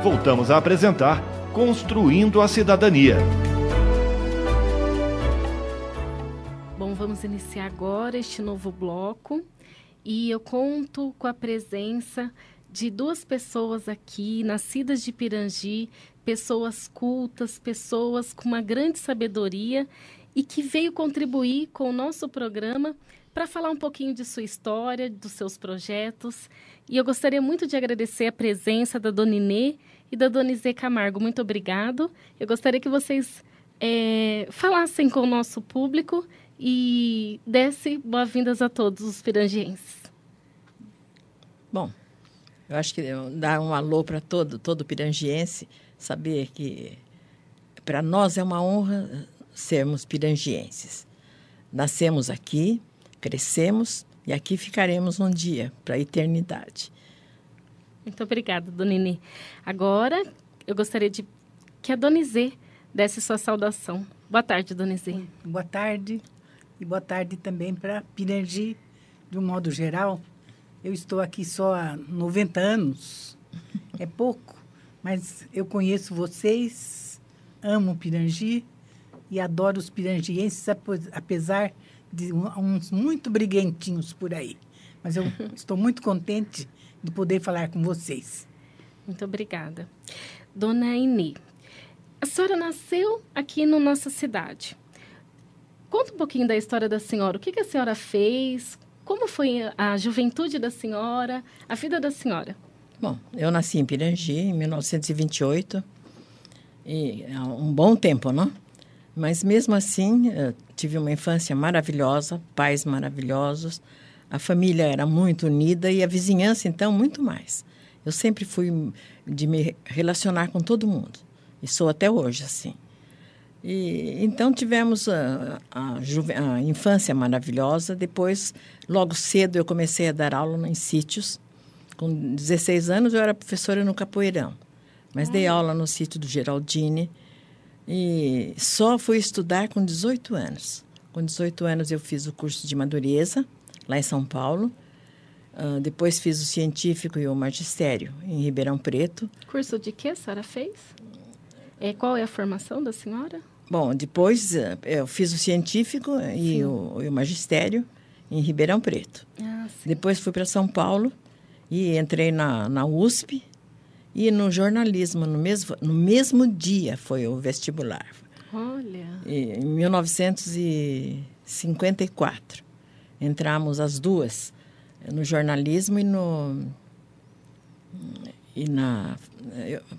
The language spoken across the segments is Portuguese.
voltamos a apresentar Construindo a Cidadania. Bom, vamos iniciar agora este novo bloco e eu conto com a presença de duas pessoas aqui, nascidas de Pirangi, pessoas cultas, pessoas com uma grande sabedoria e que veio contribuir com o nosso programa para falar um pouquinho de sua história, dos seus projetos. E eu gostaria muito de agradecer a presença da Dona Inê e da Dona Izê Camargo. Muito obrigado. Eu gostaria que vocês falassem com o nosso público e desse boas-vindas a todos os pirangienses. Bom, eu acho que dar um alô para todo pirangiense, saber que para nós é uma honra sermos pirangienses. Nascemos aqui, crescemos e aqui ficaremos um dia, para a eternidade. Muito obrigada, Dona Inê. Agora, eu gostaria que a Dona Izê desse sua saudação. Boa tarde, Dona Izê. Boa tarde, e boa tarde também para Pirangi, de um modo geral. Eu estou aqui só há 90 anos, é pouco, mas eu conheço vocês, amo Pirangi e adoro os pirangienses, apesar de uns muito briguentinhos por aí. Mas eu estou muito contente de poder falar com vocês. Muito obrigada. Dona Inê, a senhora nasceu aqui na nossa cidade. Conta um pouquinho da história da senhora. O que a senhora fez? Como foi a juventude da senhora, a vida da senhora? Bom, eu nasci em Pirangi em 1928, e há um bom tempo, não? Mas mesmo assim, tive uma infância maravilhosa, pais maravilhosos, a família era muito unida e a vizinhança, então, muito mais. Eu sempre fui de me relacionar com todo mundo, e sou até hoje assim. E, então, tivemos a infância maravilhosa. Depois, logo cedo, eu comecei a dar aula em sítios. Com 16 anos, eu era professora no Capoeirão, mas dei aula no sítio do Geraldine e só fui estudar com 18 anos. Com 18 anos, eu fiz o curso de madureza, lá em São Paulo. Depois, fiz o científico e o magistério, em Ribeirão Preto. Curso de quê a senhora fez? Qual é a formação da senhora? Bom, depois eu fiz o científico e o magistério em Ribeirão Preto. Depois fui para São Paulo e entrei na USP e no jornalismo, no mesmo dia foi o vestibular. Olha! E, em 1954, entramos as duas, no jornalismo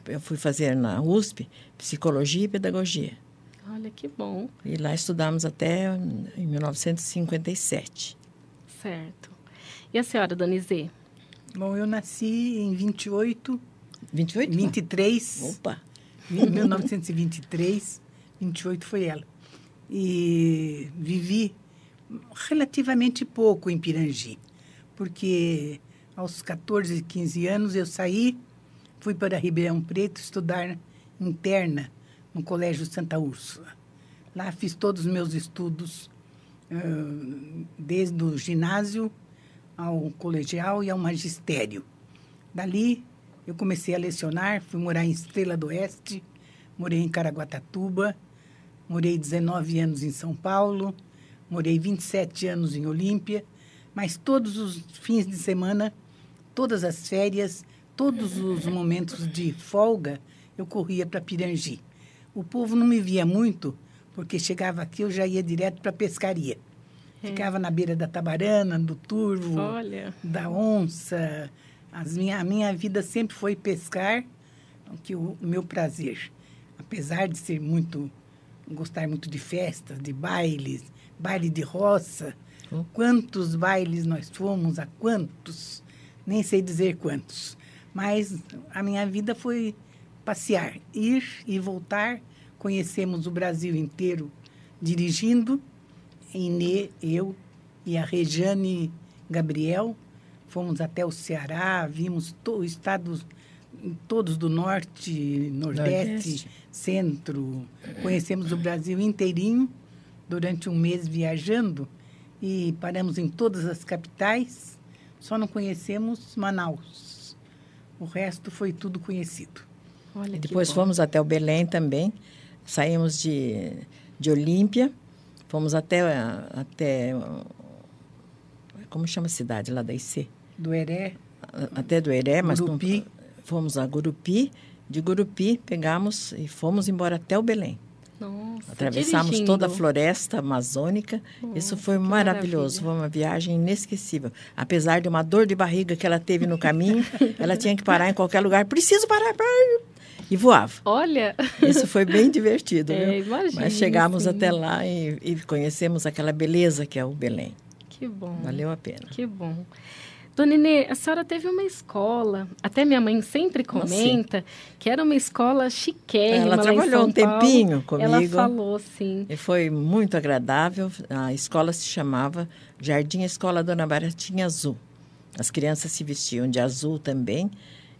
eu fui fazer na USP psicologia e pedagogia. Olha, que bom. E lá estudamos até em 1957. Certo. E a senhora, Dona Izê? Bom, eu nasci em 28... 28? 23. Opa! Em 1923. 28 foi ela. E vivi relativamente pouco em Pirangi, porque aos 14, 15 anos eu saí, fui para Ribeirão Preto estudar interna no Colégio Santa Úrsula. Lá fiz todos os meus estudos, desde o ginásio ao colegial e ao magistério. Dali, eu comecei a lecionar, fui morar em Estrela do Oeste, morei em Caraguatatuba, morei 19 anos em São Paulo, morei 27 anos em Olímpia, mas todos os fins de semana, todas as férias, todos os momentos de folga, eu corria para Pirangi. O povo não me via muito, porque chegava aqui, eu já ia direto para a pescaria. Ficava na beira da tabarana, do turvo, da onça. A minha vida sempre foi pescar, que o meu prazer. Apesar de gostar muito de festas, de bailes, baile de roça. Quantos bailes nós fomos, a quantos? Nem sei dizer quantos. Mas a minha vida foi passear, ir e voltar. Conhecemos o Brasil inteiro dirigindo. Inê, eu e a Rejane Gabriel. Fomos até o Ceará, vimos estados todos do Norte, Nordeste, Centro. Conhecemos o Brasil inteirinho durante um mês viajando e paramos em todas as capitais. Só não conhecemos Manaus. O resto foi tudo conhecido. Olha, E que depois bom. fomos até o Belém também. Saímos de Olímpia, fomos até como chama a cidade lá da IC? Do Heré, Até do Heré, mas não, Gurupi. fomos a Gurupi. De Gurupi, pegamos e fomos embora até o Belém. Nossa, Atravessamos dirigindo. toda a floresta amazônica. Isso foi que maravilhoso. maravilha. Foi uma viagem inesquecível. Apesar de uma dor de barriga que ela teve no caminho, ela tinha que parar em qualquer lugar. Preciso parar. E voava. Olha, Isso foi bem divertido, É, viu? imagino, Mas chegamos sim. até lá e conhecemos aquela beleza que é o Belém. que bom. Valeu a pena. Que bom. Dona Inê, a senhora teve uma escola, até minha mãe sempre comenta, que era uma escola chiquérrima Ela lá em trabalhou São um tempinho Paulo. Ela comigo. falou, sim. E foi muito agradável. A escola se chamava Jardim Escola Dona Baratinha Azul. As crianças se vestiam de azul também.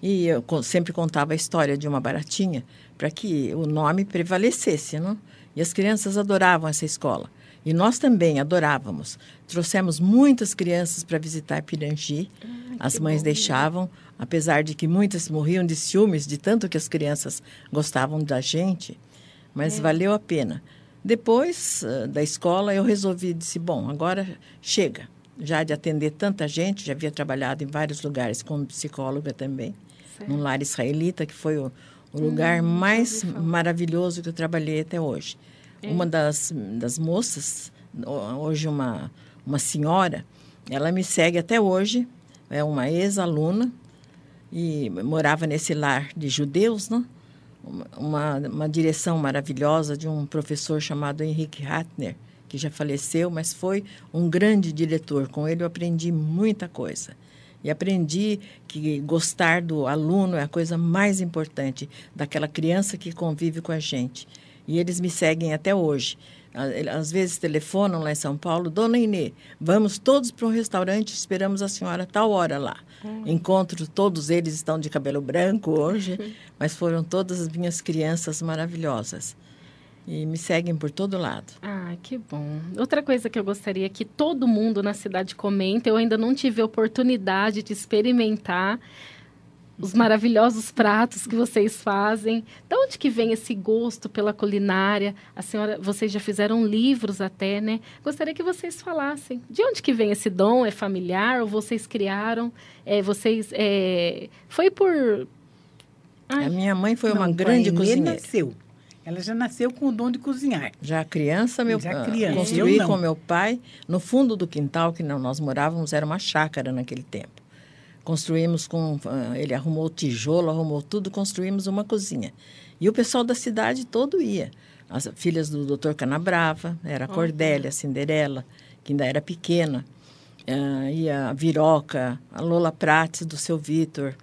E eu sempre contava a história de uma baratinha para que o nome prevalecesse, não? E as crianças adoravam essa escola. E nós também adorávamos. Trouxemos muitas crianças para visitar Pirangi. As mães deixavam, apesar de que muitas morriam de ciúmes de tanto que as crianças gostavam da gente. Mas valeu a pena. Depois da escola, eu resolvi, disse, bom, agora chega. Já de atender tanta gente, já havia trabalhado em vários lugares como psicóloga também. Num lar israelita, que foi o lugar mais maravilhoso que eu trabalhei até hoje. Uma das moças, hoje uma senhora, ela me segue até hoje, é uma ex-aluna, e morava nesse lar de judeus, né? Uma direção maravilhosa de um professor chamado Henrique Ratner, que já faleceu, mas foi um grande diretor. Com ele eu aprendi muita coisa. E aprendi que gostar do aluno é a coisa mais importante, daquela criança que convive com a gente. E eles me seguem até hoje. Às vezes telefonam lá em São Paulo, Dona Inê, vamos todos para um restaurante, esperamos a senhora a tal hora lá. Encontro, todos eles estão de cabelo branco hoje, mas foram todas as minhas crianças maravilhosas. E me seguem por todo lado. Ah, que bom. Outra coisa que eu gostaria que todo mundo na cidade comente, eu ainda não tive a oportunidade de experimentar os maravilhosos pratos que vocês fazem. De onde que vem esse gosto pela culinária? Vocês já fizeram livros até, né? Gostaria que vocês falassem. De onde que vem esse dom? É familiar ou vocês criaram? Foi por... A minha mãe foi uma Não, grande a Inê cozinheira. nasceu. Ela já nasceu com o dom de cozinhar. Já criança, construí eu não. com meu pai, no fundo do quintal que nós morávamos, era uma chácara naquele tempo. Construímos ele arrumou tijolo, arrumou tudo, construímos uma cozinha. E o pessoal da cidade todo ia. As filhas do Dr. Canabrava, era a Cordélia, a Cinderela, que ainda era pequena. Ia a Viroca, a Lola Prates, do seu Vitor,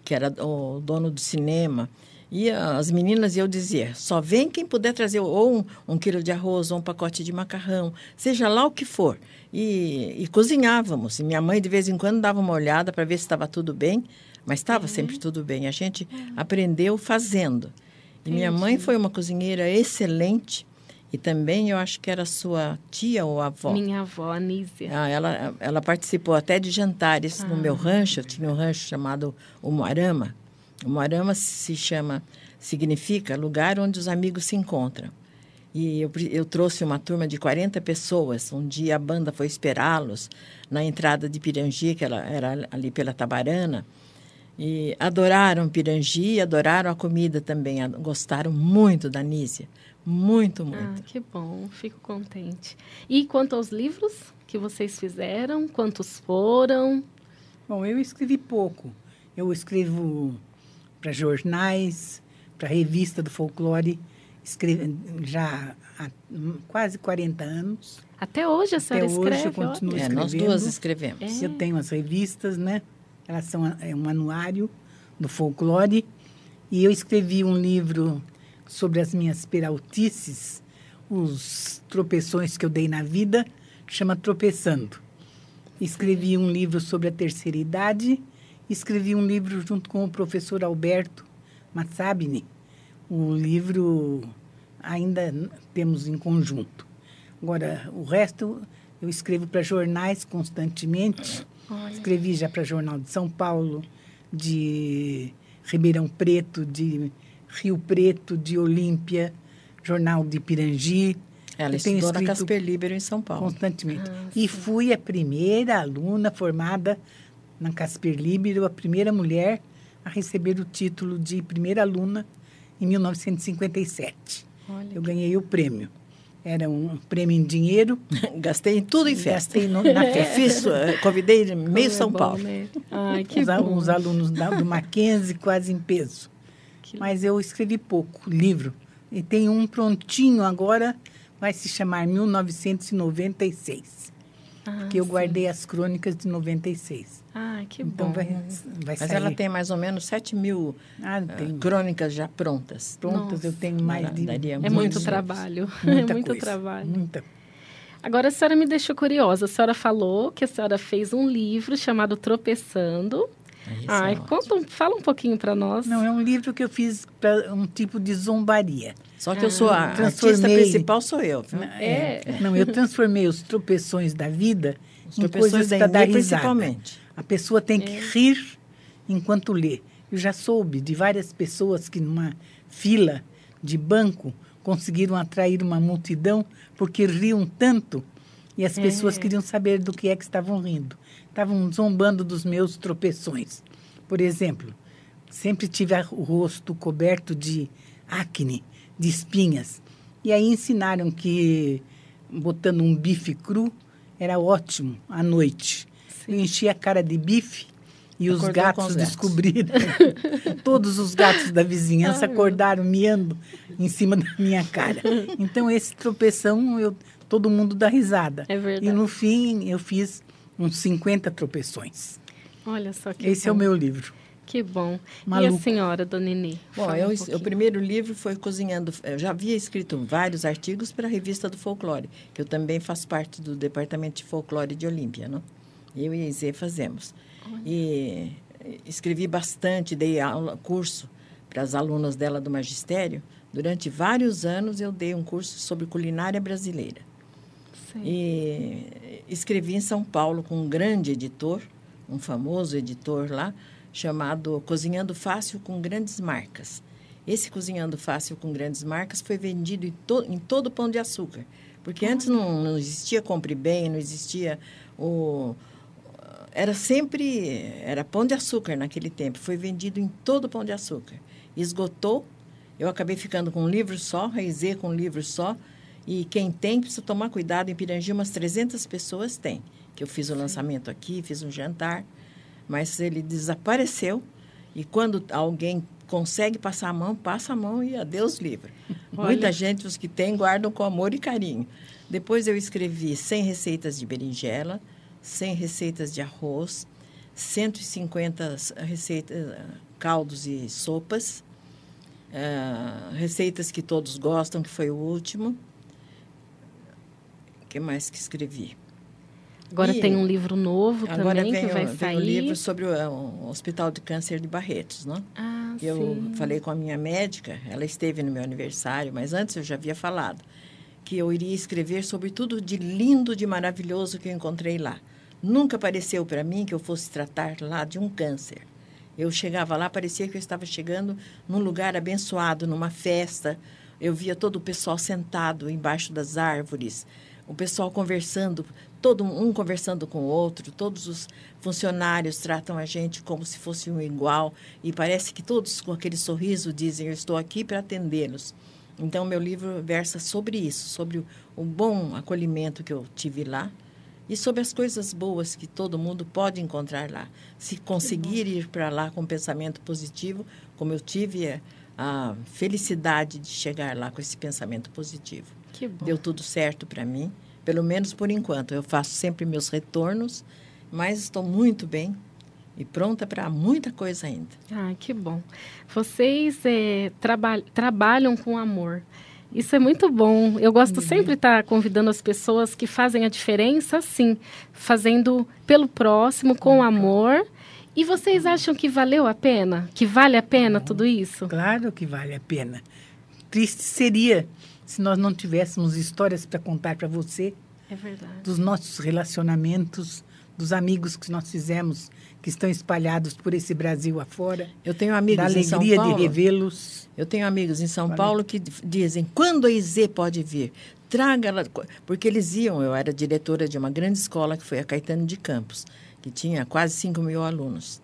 que era o dono do cinema. E as meninas, e eu dizia, só vem quem puder trazer ou um quilo de arroz, ou um pacote de macarrão, seja lá o que for. E cozinhávamos. E minha mãe, de vez em quando, dava uma olhada para ver se estava tudo bem, mas estava sempre tudo bem. A gente aprendeu fazendo. E minha mãe foi uma cozinheira excelente. E também, eu acho que era sua tia ou avó. Minha avó, Anísia. Ela participou até de jantares no meu rancho. Eu tinha um rancho chamado o Moarama. O Moarama significa lugar onde os amigos se encontram. E eu trouxe uma turma de 40 pessoas. Um dia a banda foi esperá-los na entrada de Pirangi, que ela era ali pela Tabarana. E adoraram Pirangi, adoraram a comida também. Gostaram muito da Nísia. Muito, muito. Ah, que bom. Fico contente. E quanto aos livros que vocês fizeram, quantos foram? Bom, eu escrevi pouco. Eu escrevo para jornais, para revista do folclore, escrevo já há quase 40 anos. Até hoje a senhora escreve? Até hoje eu continuo escrevendo. Nós duas escrevemos. Eu tenho as revistas, né? Elas são um anuário do folclore. E eu escrevi um livro sobre as minhas peraltices, os tropeções que eu dei na vida, chama Tropeçando. Escrevi um livro sobre a terceira idade. Escrevi um livro junto com o professor Alberto Massabini. O livro ainda temos em conjunto. Agora, o resto eu escrevo para jornais constantemente. Olha. Escrevi já para Jornal de São Paulo, de Ribeirão Preto, de Rio Preto, de Olímpia, Jornal de Pirangi. Ela Eu tenho estudou na escrito Casper Libero, em São Paulo. constantemente. Ah, E sim. fui a primeira aluna formada na Casper Libero, a primeira mulher a receber o título de primeira aluna em 1957. Olha, Eu ganhei o prêmio. Era um prêmio em dinheiro. Gastei tudo em festa. Gastei na Eu festa. convidei meio como São é bom, Paulo. né? Ai, que Os, bom. os alunos do Mackenzie quase em peso. Que Mas eu escrevi pouco livro. E tem um prontinho agora, vai se chamar 1996. Que eu sim. guardei as crônicas de 96. Ah, que Então bom. vai Mas sair. ela tem mais ou menos 7.000 tem crônicas já prontas. prontas, eu tenho mais de... Daria É muitos muito livros. trabalho. Muita É muito coisa, trabalho. Muita. Agora, a senhora me deixou curiosa. A senhora falou que a senhora fez um livro chamado Tropeçando. Isso Ai, é ótimo. fala um pouquinho para nós. Não, é um livro que eu fiz para um tipo de zombaria. Só que eu sou a artista Transformei. principal, sou eu. Viu? Não, eu transformei os tropeções da vida Os em tropeções coisas da para dar Inê, risada. principalmente. A pessoa tem que rir enquanto lê. Eu já soube de várias pessoas que numa fila de banco conseguiram atrair uma multidão porque riam tanto e as pessoas queriam saber do que é que estavam rindo. Estavam zombando dos meus tropeções. Por exemplo, sempre tive o rosto coberto de acne, de espinhas. E aí ensinaram que botando um bife cru era ótimo à noite. Eu enchi a cara de bife e os Acordou com gatos os gatos. descobriram. Todos os gatos da vizinhança acordaram miando em cima da minha cara. Então, esse tropeção, todo mundo dá risada. É verdade. E, no fim, eu fiz uns 50 tropeções. Olha só que Esse bom. é o meu livro. Que bom. E Maluco. a senhora, dona Inê? Bom, Fala um o pouquinho. primeiro livro foi Cozinhando. Eu já havia escrito vários artigos para a Revista do Folclore, que eu também faço parte do Departamento de Folclore de Olímpia, não? Eu e a Izê fazemos. E escrevi bastante, dei curso para as alunas dela do magistério. Durante vários anos eu dei um curso sobre culinária brasileira. Sim. E escrevi em São Paulo com um grande editor, um famoso editor lá, chamado Cozinhando Fácil com Grandes Marcas. Esse Cozinhando Fácil com Grandes Marcas foi vendido em todo o Pão de Açúcar. Porque antes não existia Compre Bem, não existia o... Era Pão de Açúcar naquele tempo. Foi vendido em todo o Pão de Açúcar. Esgotou. Eu acabei ficando com um livro só, a Izê com um livro só. E quem tem, precisa tomar cuidado. Em Pirangi, umas 300 pessoas têm. Que eu fiz o lançamento aqui, fiz um jantar. Mas ele desapareceu. E quando alguém consegue passar a mão, passa a mão e adeus livro. Muita gente, os que têm, guardam com amor e carinho. Depois eu escrevi 100 receitas de berinjela, 100 receitas de arroz, 150 receitas, caldos e sopas, receitas que todos gostam, que foi o último. O que mais que escrevi? Agora tem um livro novo também que vai vem sair. um livro sobre o Hospital de Câncer de Barretos, não? Ah, Eu sim. falei com a minha médica, ela esteve no meu aniversário, mas antes eu já havia falado que eu iria escrever sobre tudo de lindo, de maravilhoso que eu encontrei lá. Nunca pareceu para mim que eu fosse tratar lá de um câncer. Eu chegava lá, parecia que eu estava chegando num lugar abençoado, numa festa. Eu via todo o pessoal sentado embaixo das árvores, o pessoal conversando, todo um conversando com o outro, todos os funcionários tratam a gente como se fosse um igual, e parece que todos com aquele sorriso dizem, eu estou aqui para atendê-los. Então, meu livro versa sobre isso, sobre o bom acolhimento que eu tive lá e sobre as coisas boas que todo mundo pode encontrar lá. Se conseguir ir para lá com um pensamento positivo, como eu tive a felicidade de chegar lá com esse pensamento positivo. Que bom. Deu tudo certo para mim, pelo menos por enquanto. Eu faço sempre meus retornos, mas estou muito bem e pronta para muita coisa ainda. Ah, que bom. Vocês trabalham com amor. Isso é muito bom. Eu gosto sempre de estar convidando as pessoas que fazem a diferença, assim, fazendo pelo próximo, com amor. E vocês acham que valeu a pena? Que vale a pena tudo isso? Claro que vale a pena. Triste seria se nós não tivéssemos histórias para contar para você É verdade. dos nossos relacionamentos, dos amigos que nós fizemos que estão espalhados por esse Brasil afora. Eu tenho amigos da em São alegria Paulo. de revê-los. Eu tenho amigos em São Paulo que dizem, quando a Izê pode vir? Traga ela, porque eles iam, eu era diretora de uma grande escola que foi a Caetano de Campos, que tinha quase 5.000 alunos.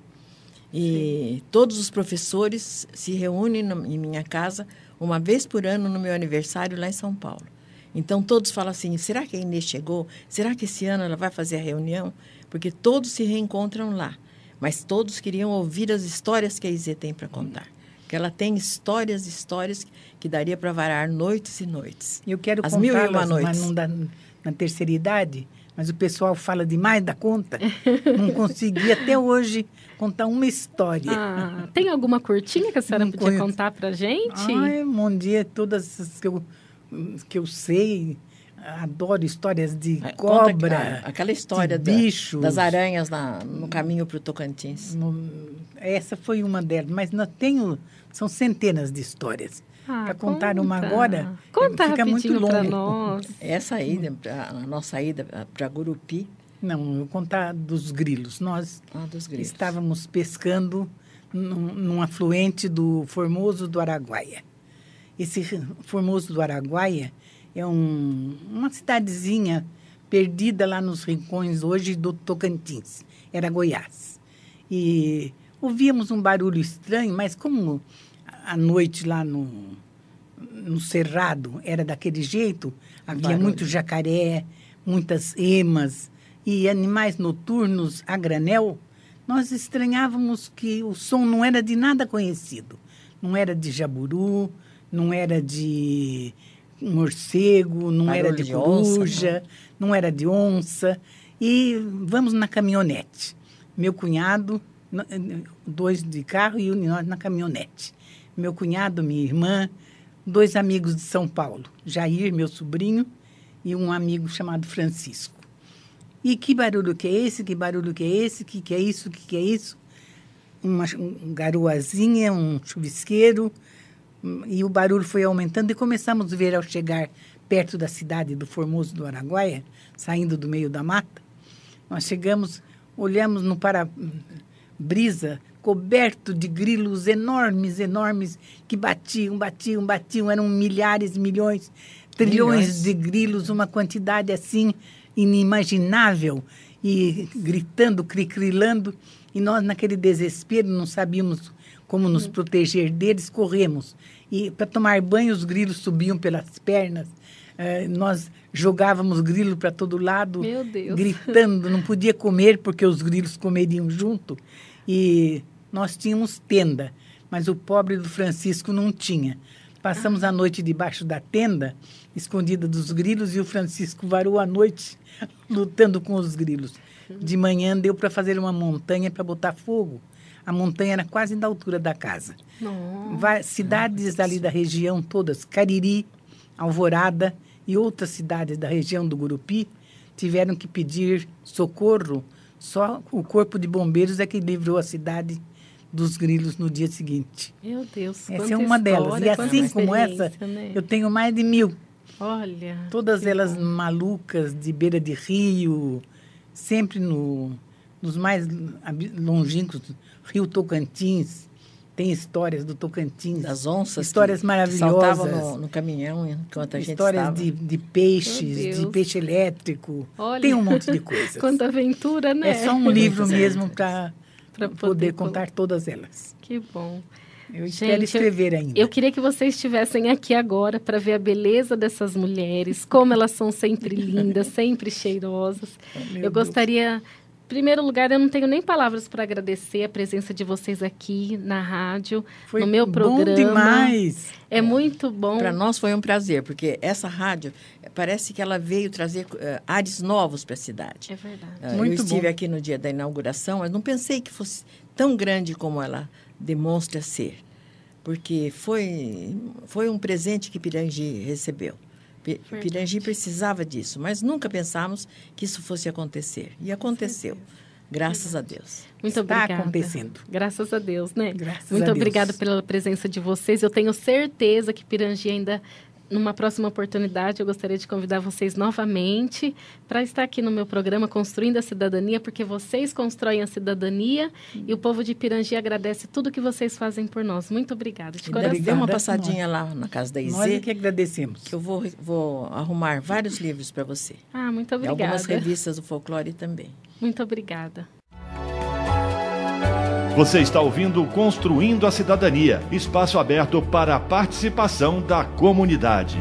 E todos os professores se reúnem em minha casa uma vez por ano no meu aniversário lá em São Paulo. Então, todos falam assim, será que a Inês chegou? Será que esse ano ela vai fazer a reunião? Porque todos se reencontram lá, mas todos queriam ouvir as histórias que a Izê tem para contar. Que ela tem histórias que daria para varar noites e noites. Eu quero As contá-las, 1001 noites. mas não dá na terceira idade, mas o pessoal fala demais da conta. Não consegui até hoje contar uma história. Ah, tem alguma curtinha que a senhora podia contar para a gente? Ai, bom dia, todas as que eu sei. Adoro histórias de cobra, aquela história de bichos. Das aranhas no caminho para o Tocantins. Essa foi uma delas, mas são centenas de histórias. Para contar uma agora, conta fica muito longo. Para nós. Essa ida, a nossa ida para Gurupi. Não, eu vou contar dos grilos. Nós estávamos pescando num afluente do Formoso do Araguaia. Esse Formoso do Araguaia é uma cidadezinha perdida lá nos rincões hoje do Tocantins. Era Goiás. E ouvíamos um barulho estranho, mas como à noite lá no cerrado era daquele jeito, havia muito jacaré, muitas emas e animais noturnos a granel, nós estranhávamos que o som não era de nada conhecido. Não era de jaburu, não era de morcego, não era de coruja, não era de onça. E vamos na caminhonete. Meu cunhado, 2 de carro e nós na caminhonete. Meu cunhado, minha irmã, 2 amigos de São Paulo. Jair, meu sobrinho, e um amigo chamado Francisco. E que barulho que é esse? Que barulho que é esse? Que é isso? Que é isso? Uma garoazinha, um chuvisqueiro. E o barulho foi aumentando e começamos a ver ao chegar perto da cidade do Formoso do Araguaia, saindo do meio da mata. Nós chegamos, olhamos no para-brisa, coberto de grilos enormes, enormes, que batiam, eram milhares, milhões, trilhões de grilos, uma quantidade assim inimaginável, e gritando, cri-crilando, e nós naquele desespero não sabíamos como nos proteger deles, corremos. E para tomar banho, os grilos subiam pelas pernas, nós jogávamos grilo para todo lado, gritando, não podia comer porque os grilos comeriam junto. E nós tínhamos tenda, mas o pobre do Francisco não tinha. Passamos a noite debaixo da tenda, escondida dos grilos, e o Francisco varou a noite lutando com os grilos. De manhã deu para fazer uma montanha para botar fogo. A montanha era quase da altura da casa. Cidades ali da região todas, Cariri, Alvorada e outras cidades da região do Gurupi, tiveram que pedir socorro. Só o Corpo de Bombeiros é que livrou a cidade dos grilos no dia seguinte. Meu Deus, essa é uma delas. E assim como essa, né? Eu tenho mais de 1000. Olha. Todas elas malucas, de beira de rio, sempre nos mais longínquos, Rio Tocantins. Tem histórias do Tocantins. Das onças. Histórias maravilhosas. Que saltavam no caminhão enquanto a gente estava. Histórias de peixes, de peixe elétrico. Olha, tem um monte de coisas. Quanta aventura, né? É só um livro mesmo para poder contar todas elas. Que bom. Eu espero escrever ainda. Eu queria que vocês estivessem aqui agora para ver a beleza dessas mulheres, como elas são sempre lindas, sempre cheirosas. Eu gostaria... Em primeiro lugar, eu não tenho nem palavras para agradecer a presença de vocês aqui na rádio, no meu programa. Bom demais! É muito bom. Para nós foi um prazer, porque essa rádio parece que ela veio trazer ares novos para a cidade. É verdade. Eu estive aqui no dia da inauguração, mas não pensei que fosse tão grande como ela demonstra ser, porque foi um presente que Pirangi recebeu. Pirangi precisava disso, mas nunca pensamos que isso fosse acontecer. E aconteceu, graças a Deus. Muito obrigada. Está acontecendo. Graças a Deus, né? Graças Muito a Deus. obrigada pela presença de vocês. Eu tenho certeza que Pirangi ainda numa próxima oportunidade, eu gostaria de convidar vocês novamente para estar aqui no meu programa Construindo a Cidadania, porque vocês constroem a cidadania e o povo de Pirangi agradece tudo que vocês fazem por nós. Muito obrigada, de coração. Dê uma passadinha lá na casa da Izê. Nós que agradecemos. Que eu vou arrumar vários livros para você. Ah, muito obrigada. E algumas revistas do folclore também. Muito obrigada. Você está ouvindo Construindo a Cidadania, espaço aberto para a participação da comunidade.